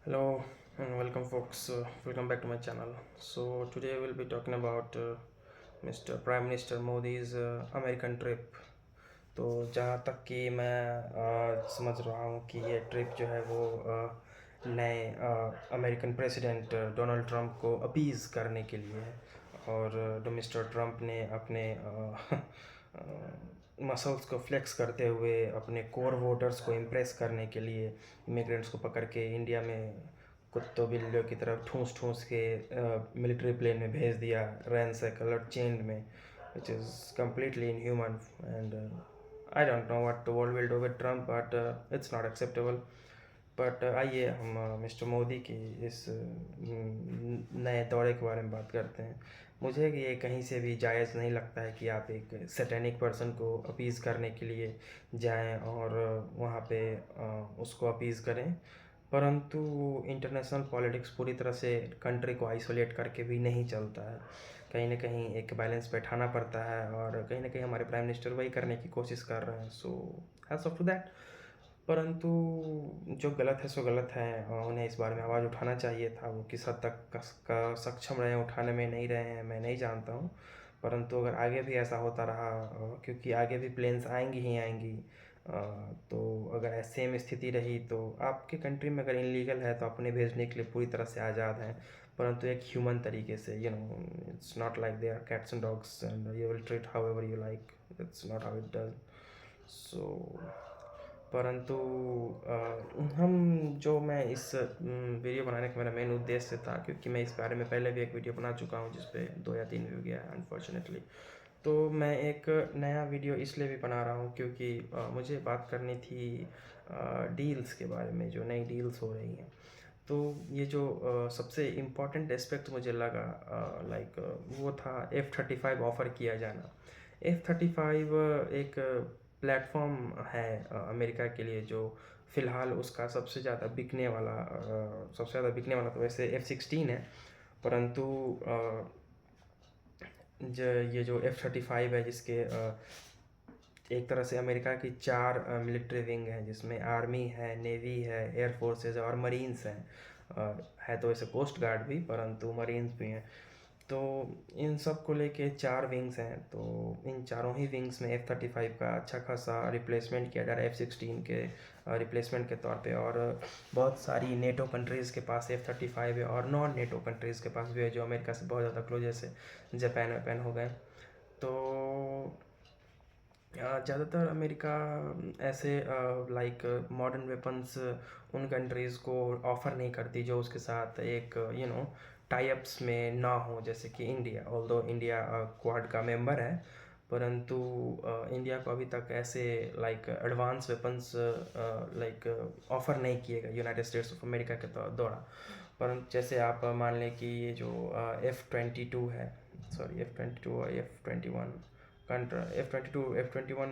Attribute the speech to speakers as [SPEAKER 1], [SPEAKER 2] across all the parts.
[SPEAKER 1] Hello and welcome, folks. Welcome back to my channel. So, today we'll be talking about Mr. Prime Minister Modi's American trip. तो जहाँ तक कि मैं समझ रहा हूँ कि ये ट्रिप जो है वो नए अमेरिकन प्रेसिडेंट डोनाल्ड ट्रंप को अपीज़ करने के लिए है। और मिस्टर ट्रंप ने अपने मसल्स को फ्लेक्स करते हुए अपने कोर वोटर्स को इम्प्रेस करने के लिए इमिग्रेंट्स को पकड़ के इंडिया में कुत्तों बिल्लियों की तरफ ठूंस ठूंस के मिलिट्री प्लेन में भेज दिया, रैन से कलर चेंज में, which is completely inhuman. And I don't know what the world will do with Trump, but it's not acceptable. But आइए हम मिस्टर मोदी की इस नए दौरे के बारे में बात करते हैं। मुझे ये कहीं से भी जायज़ नहीं लगता है कि आप एक सैटेनिक पर्सन को अपीज़ करने के लिए जाएं और वहाँ पे उसको अपीज़ करें। परंतु इंटरनेशनल पॉलिटिक्स पूरी तरह से कंट्री को आइसोलेट करके भी नहीं चलता है। कहीं न कहीं एक बैलेंस बैठाना पड़ता है और कहीं न कहीं हमारे प्राइम मिनिस्टर वही करने की कोशिश कर रहे हैं। So hats off to that. परंतु जो गलत है सो गलत है, उन्हें इस बारे में आवाज़ उठाना चाहिए था। वो किस हद तक सक्षम रहे हैं, उठाने में नहीं रहे हैं, मैं नहीं जानता हूँ। परंतु अगर आगे भी ऐसा होता रहा, क्योंकि आगे भी प्लेन्स आएंगी ही आएंगी, तो अगर सेम स्थिति रही तो आपके कंट्री में अगर इनलीगल है तो अपने भेजने के लिए पूरी तरह से आज़ाद हैं। परंतु एक ह्यूमन तरीके से, it's not like they are cats and dogs and you will treat however you like. It's not how it does. So परंतु हम जो मैं इस वीडियो बनाने का मेरा मेन उद्देश्य था, क्योंकि मैं इस बारे में पहले भी एक वीडियो बना चुका हूँ जिस पे 2 या 3 व्यू गया है अनफॉर्चुनेटली। तो मैं एक नया वीडियो इसलिए भी बना रहा हूँ क्योंकि मुझे बात करनी थी डील्स के बारे में, जो नई डील्स हो रही हैं। तो ये जो सबसे इम्पोर्टेंट एस्पेक्ट मुझे लगा, लाइक वो था F-35 ऑफ़र किया जाना। F-35 एक प्लेटफॉर्म है अमेरिका के लिए, जो फ़िलहाल उसका सबसे ज़्यादा बिकने वाला तो वैसे F-16 है। परंतु ये जो F-35 है, जिसके एक तरह से अमेरिका की 4 मिलिट्री विंग हैं, जिसमें आर्मी है, नेवी है, एयर फोर्सेस है और मरीन्स हैं। है तो वैसे कोस्ट गार्ड भी, परंतु मरीन्स भी हैं। तो इन सब को लेके 4 विंग्स हैं। तो इन चारों ही विंग्स में F-35 का अच्छा खासा रिप्लेसमेंट किया जा रहा है F-16 के रिप्लेसमेंट के तौर पे। और बहुत सारी नेटो कंट्रीज़ के पास F-35 है और नॉन नेटो कंट्रीज़ के पास भी है, जो अमेरिका से बहुत ज़्यादा क्लोज, जैसे जापान वापान हो गए। तो ज़्यादातर अमेरिका ऐसे लाइक मॉडर्न वेपन्स उन कंट्रीज़ को ऑफ़र नहीं करती जो उसके साथ एक टाई अप्स में ना हो, जैसे कि इंडिया। ऑल्दो इंडिया क्वाड का मेंबर है, परंतु इंडिया को अभी तक ऐसे like advance weapons like offer नहीं किए गए यूनाइटेड स्टेट्स ऑफ अमेरिका के द्वारा। परंतु जैसे आप मान लें कि ये जो F-22 है, सॉरी F-22 और F-21 कंट्रा, F-22 F-21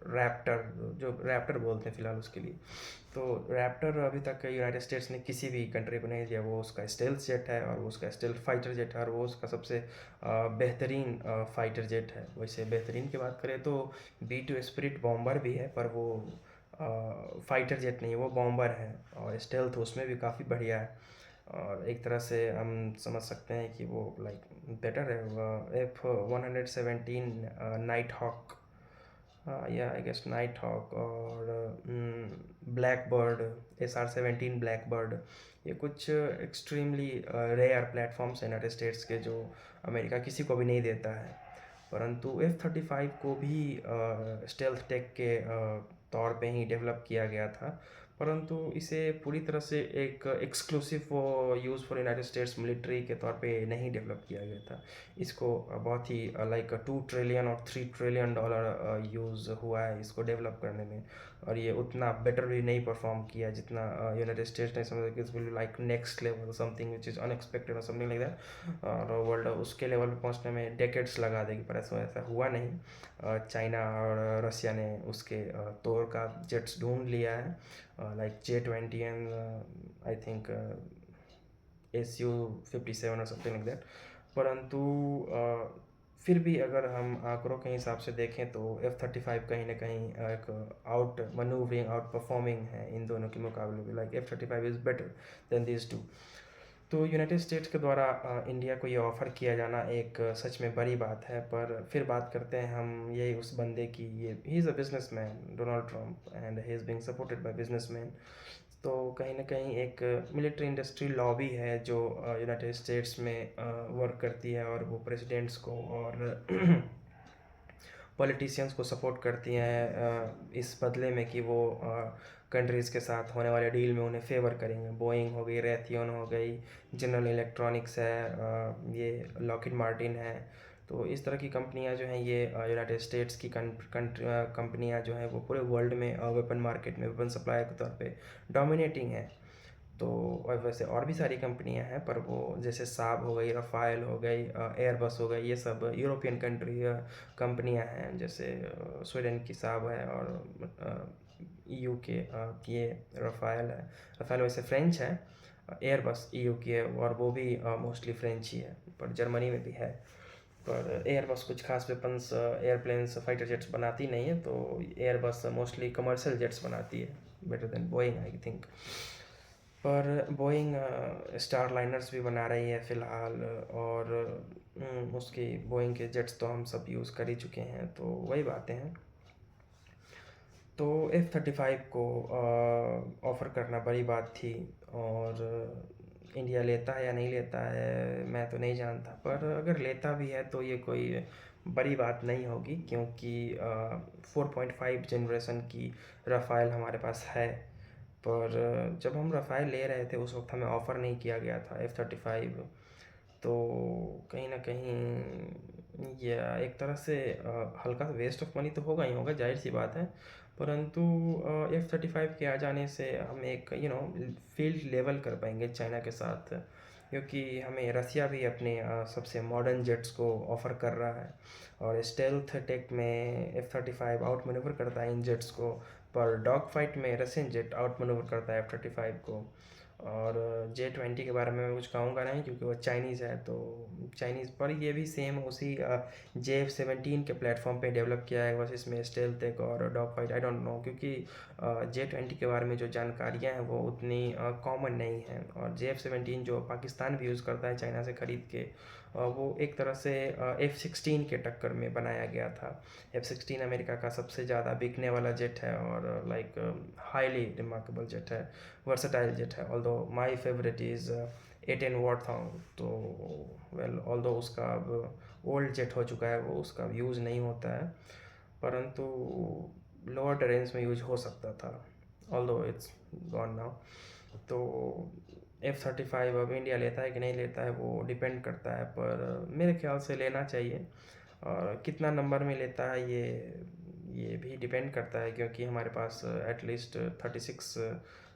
[SPEAKER 1] रैप्टर, जो रैप्टर बोलते हैं फ़िलहाल उसके लिए। तो रैप्टर अभी तक यूनाइटेड स्टेट्स ने किसी भी कंट्री को नहीं दिया। वो उसका स्टेल्थ जेट है और वो उसका स्टेल्थ फाइटर जेट है और वो उसका सबसे बेहतरीन फाइटर जेट है। वैसे बेहतरीन की बात करें तो B-2 स्पिरिट बॉम्बर भी है, पर वो फाइटर जेट नहीं है, वो बॉम्बर है। और स्टेल्थ उसमें भी काफ़ी बढ़िया है। और एक तरह से हम समझ सकते हैं कि वो लाइक बेटर है। F-117 नाइट हॉक, या आई गेस नाइट हॉक, और black bird, SR-17 black bird, ये कुछ एक्सट्रीमली रेयर प्लेटफॉर्म्स हैं यूनाइटेड स्टेट्स के, जो अमेरिका किसी को भी नहीं देता है। परंतु F-35 को भी स्टेल्थ टेक के तौर पे ही डेवलप किया गया था, परंतु इसे पूरी तरह से एक exclusive use for United states military के तौर पे नहीं डेवलप किया गया था। इसको बहुत ही लाइक 2 ट्रिलियन और 3 ट्रिलियन डॉलर यूज़ हुआ है इसको डेवलप करने में। और ये उतना बेटर भी नहीं परफॉर्म किया जितना यूनाइटेड स्टेट्स ने समझा कि it's will like next level, something which is unexpected और समथिंग लाइक दैट। और वर्ल्ड उसके लेवल पे पहुंचने में डेकेड्स लगा देगी, पर ऐसा हुआ नहीं। चाइना और रसिया ने उसके तोड़ का जेट्स ढूंढ लिया है, like J-20 and I think Su-57 और समथिंग लाइक दैट। परंतु फिर भी अगर हम आंकड़ों के हिसाब से देखें तो F-35 कहीं न कहीं एक आउट मैन्यूवरिंग, आउट परफॉर्मिंग है इन दोनों के मुकाबले में, like F-35 is better than these two. तो यूनाइटेड स्टेट्स के द्वारा इंडिया को ये ऑफ़र किया जाना एक सच में बड़ी बात है। पर फिर बात करते हैं हम यही उस बंदे की, ये he is a businessman Donald Trump and he is being supported by businessman. तो कहीं न कहीं एक मिलिट्री इंडस्ट्री लॉबी है जो यूनाइटेड स्टेट्स में वर्क करती है, और वो प्रेसिडेंट्स को और पॉलिटिशियंस को सपोर्ट करती हैं इस बदले में कि वो कंट्रीज़ के साथ होने वाले डील में उन्हें फेवर करेंगे। बोइंग हो गई, रैथियन हो गई, जनरल इलेक्ट्रॉनिक्स है, ये लॉकहीड मार्टिन है। तो इस तरह की कंपनियां जो हैं ये यूनाइटेड स्टेट्स की कंपनियां जो हैं वो पूरे वर्ल्ड में वेपन मार्केट में वेपन सप्लाई के तौर पे डोमिनेटिंग है। तो और वैसे और भी सारी कंपनियां हैं, पर वो जैसे साब हो गई, रफ़ाएल हो गई, एयरबस हो गई, ये सब यूरोपियन कंट्री कंपनियां हैं। जैसे स्वीडन की साब है, और ईयू के ये रफ़ाएल है। रफ़ाएल वैसे फ्रेंच है, एयरबस ईयू की है, और वो भी मोस्टली फ्रेंच ही है, पर जर्मनी में भी है। पर एयरबस कुछ खास वेपन्स, एयरप्लेन्स, फाइटर जेट्स बनाती नहीं है, तो एयरबस मोस्टली कमर्शियल जेट्स बनाती है, better than Boeing I think. पर बोइंग स्टार लाइनर्स भी बना रही है फ़िलहाल, और उसकी बोइंग के जेट्स तो हम सब यूज़ कर ही चुके हैं, तो वही बातें हैं। तो F-35 को ऑफ़र करना बड़ी बात थी, और इंडिया लेता है या नहीं लेता है मैं तो नहीं जानता, पर अगर लेता भी है तो ये कोई बड़ी बात नहीं होगी, क्योंकि 4.5 जनरेशन की रफ़ाएल हमारे पास है। पर जब हम रफ़ाएल ले रहे थे उस वक्त हमें ऑफ़र नहीं किया गया था F-35। तो कहीं ना कहीं ये एक तरह से हल्का सा वेस्ट ऑफ मनी तो होगा ही होगा, जाहिर सी बात है। परंतु F-35 के आ जाने से हम एक फील्ड लेवल कर पाएंगे चाइना के साथ, क्योंकि हमें रसिया भी अपने सबसे मॉडर्न जेट्स को ऑफ़र कर रहा है, और स्टेल्थ टेक में F-35 आउट मैन्यूवर करता है इन जेट्स को, पर डॉग फाइट में रशियन जेट आउट मैन्यूवर करता है F-35 को। और J-20 के बारे में मैं कुछ कहूँगा नहीं, क्योंकि वो चाइनीज़ है, तो चाइनीज़ पर ये भी सेम उसी JF-17 के प्लेटफॉर्म पे डेवलप किया है, बस इसमें स्टेल्थ टेक और dog fight I don't know, क्योंकि J-20 के बारे में जो जानकारियाँ हैं वो उतनी कॉमन नहीं हैं। और JF-17 जो पाकिस्तान भी यूज़ करता है चाइना से ख़रीद के, वो एक तरह से F-16 के टक्कर में बनाया गया था। F-16 अमेरिका का सबसे ज़्यादा बिकने वाला जेट है, और लाइक हाईली रिमार्केबल जेट है, वर्सटाइल जेट है। Although my favourite is A10 वॉर्थॉन्ग। तो वेल ऑल्दो उसका अब ओल्ड जेट हो चुका है, वो उसका यूज़ नहीं होता है, परंतु लोअर टेरेन्स में यूज हो सकता था, ऑल्दो इट्स गॉन नाउ। तो F-35 अब इंडिया लेता है कि नहीं लेता है वो डिपेंड करता है, पर मेरे ख्याल से लेना चाहिए। और कितना नंबर में लेता है ये भी डिपेंड करता है, क्योंकि हमारे पास एटलीस्ट 36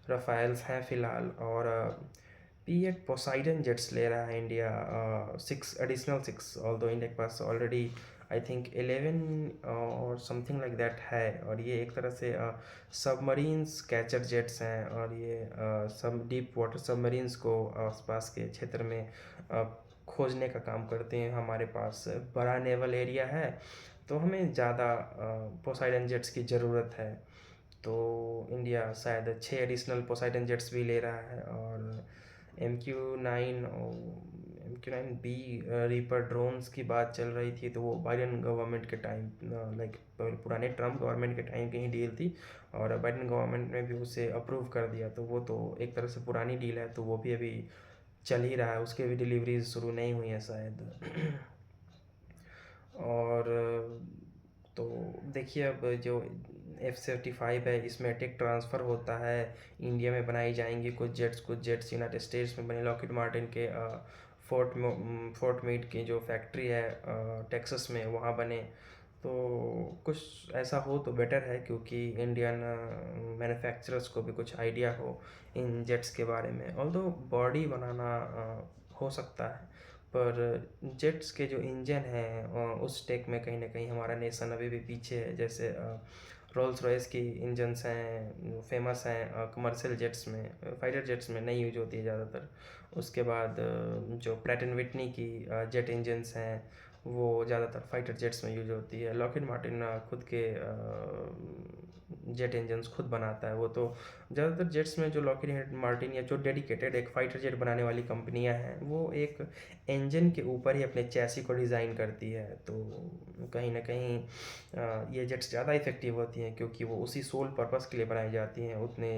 [SPEAKER 1] रफ़ाइल्स हैं फ़िलहाल, और P-8 पोसाइडन जेट्स ले रहा है इंडिया, 6 एडिशनल 6, ऑल्दो इंडिया के पास ऑलरेडी आई थिंक 11 और समथिंग लाइक दैट है। और ये एक तरह से सबमरीन्स कैचर जेट्स हैं, और ये सब डीप वाटर सबमरीन्स को आसपास के क्षेत्र में खोजने का काम करते हैं। हमारे पास बड़ा नेवल एरिया है, तो हमें ज़्यादा पोसाइडन जेट्स की ज़रूरत है। तो इंडिया शायद 6 एडिशनल पोसाइडन जेट्स भी ले रहा है, और MQ-9 बी रीपर ड्रोन्स की बात चल रही थी, तो वो बाइडन गवर्नमेंट के टाइम, लाइक पुराने ट्रम्प गवर्नमेंट के टाइम की ही डील थी, और बाइडन गवर्नमेंट ने भी उसे अप्रूव कर दिया। तो वो तो एक तरह से पुरानी डील है, तो वो भी अभी चल ही रहा है, उसके भी डिलीवरीज शुरू नहीं हुई हैं शायद। और तो देखिए, अब जो F-35 है इसमें टेक ट्रांसफ़र होता है, इंडिया में बनाई जाएंगी कुछ जेट्स यूनाइटेड स्टेट्स में बने लॉकहीड मार्टिन के फोर्ट मीड की जो फैक्ट्री है टेक्सास में, वहाँ बने। तो कुछ ऐसा हो तो बेटर है, क्योंकि इंडियन मैन्युफैक्चरर्स को भी कुछ आइडिया हो इन जेट्स के बारे में। ऑल्दो बॉडी बनाना हो सकता है, पर जेट्स के जो इंजन हैं उस टेक में कहीं ना कहीं हमारा नेशन अभी भी पीछे है। जैसे रोल्स रॉयस की इंजन्स हैं, फेमस हैं कमर्शियल जेट्स में, फाइटर जेट्स में नहीं यूज होती है ज़्यादातर। उसके बाद जो प्रैट एंड विटनी की जेट इंजन्स हैं, वो ज़्यादातर फाइटर जेट्स में यूज होती है। लॉकहीड मार्टिन खुद के जेट इंजन्स खुद बनाता है। वो तो ज़्यादातर जेट्स में जो लॉकहीड मार्टिन या जो डेडिकेटेड एक फाइटर जेट बनाने वाली कंपनियां हैं, वो एक इंजन के ऊपर ही अपने चैसी को डिज़ाइन करती है। तो कहीं ना कहीं ये जेट्स ज़्यादा इफ़ेक्टिव होती हैं, क्योंकि वो उसी सोल पर्पस के लिए बनाई जाती हैं। उतने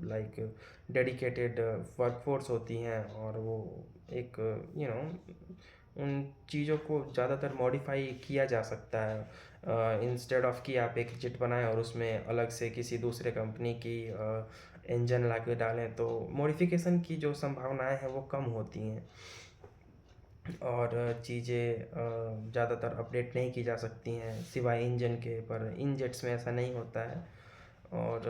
[SPEAKER 1] लाइक डेडिकेटेड वर्कफोर्स होती हैं, और वो एक उन चीज़ों को ज़्यादातर मॉडिफाई किया जा सकता है, इंस्टेड ऑफ कि आप एक जेट बनाएं और उसमें अलग से किसी दूसरे कंपनी की इंजन ला के डालें, तो मॉडिफिकेशन की जो संभावनाएं हैं वो कम होती हैं, और चीज़ें ज़्यादातर अपडेट नहीं की जा सकती हैं सिवाय इंजन के। पर इन जेट्स में ऐसा नहीं होता है। और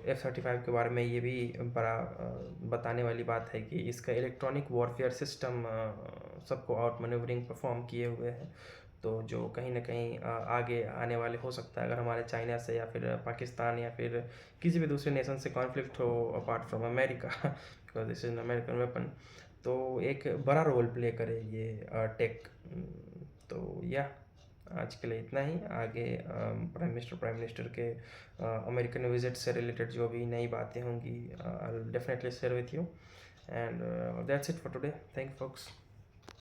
[SPEAKER 1] F-35 के बारे में ये भी बड़ा बताने वाली बात है कि इसका इलेक्ट्रॉनिक वॉरफेयर सिस्टम सबको आउट मैन्यूवरिंग परफॉर्म किए हुए हैं। तो जो कहीं ना कहीं आगे आने वाले हो सकता है, अगर हमारे चाइना से या फिर पाकिस्तान या फिर किसी भी दूसरे नेशन से कॉन्फ्लिक्ट हो apart from America, because this is American weapon, तो एक बड़ा रोल प्ले करे ये टेक। तो या आज के लिए इतना ही। आगे प्राइम मिनिस्टर के अमेरिकन विजिट से रिलेटेड जो भी नई बातें होंगी, I will definitely share with you, and that's it for today. Thank you folks।